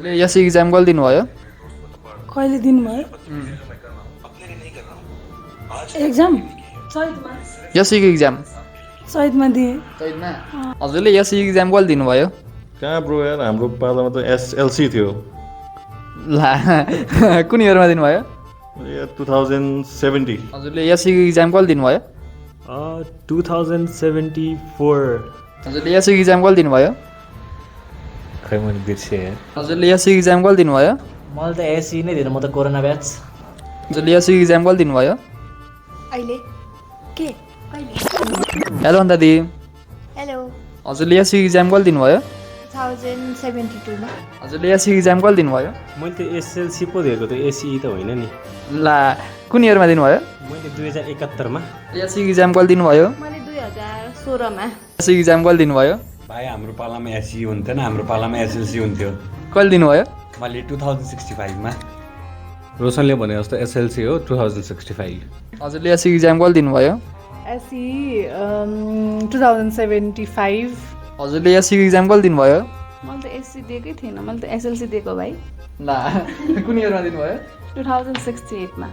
हजुरले एसई इक्जाम कहिले दिनुभयो? कहिले दिनुभयो एक्जाम? चैतमा। एसईको इक्जाम चैतमा दिएँ। चैतमा? हजुरले एसई इक्जाम कहिले दिनुभयो? कहाँ ब्रो यार, हाम्रो पालामा त एसएलसी थियो। ला कुन इयरमा दिनुभयो? 2070। हजुरले एसईको इक्जाम कहिले दिनुभयो? 2074। हजुरले एसईको इक्जाम कहिले दिनुभयो? खै मैले बिर्सेँ यार। हजुरले एसईको इक्जाम कहिले दिनुभयो? मैले त एसई नै दिनु, म त कोरोना ब्याच। हजुरले एसईको इक्जाम कहिले दिनुभयो? अहिले के कहिले? हेलो अन्त दिदी, हेलो हजुरले एसईको इक्जाम कहिले दिनुभयो? 2072 मा। हजुरले एसईको इक्जाम कहिले दिनुभयो? मैले त एसएलसी पो दिएको, त एसई त होइन नि। ला कुन इयरमा दिनुभयो? मैले 2071 मा। एसईको इक्जाम कहिले दिनुभयो? मैले 2016 मा। एसईको इक्जाम कहिले दिनुभयो? भाइ हाम्रो पालामा एसई हुन्थेन, हाम्रो पालामा एसएलसी हुन्थ्यो। कहिले दिनुभयो? मैले 2065 मा। रोशनले भने जस्तो एसएलसी हो 2065। हजुरले एसईको इक्जाम कहिले दिनुभयो? एसई 2075। हजुरले एसईको इक्जाम कहिले दिनुभयो? मैले त एससी दिएकै थिएन, मैले त एसएलसी दिएको भाइ। ला कुन इयरमा दिनुभयो? 2068 मा।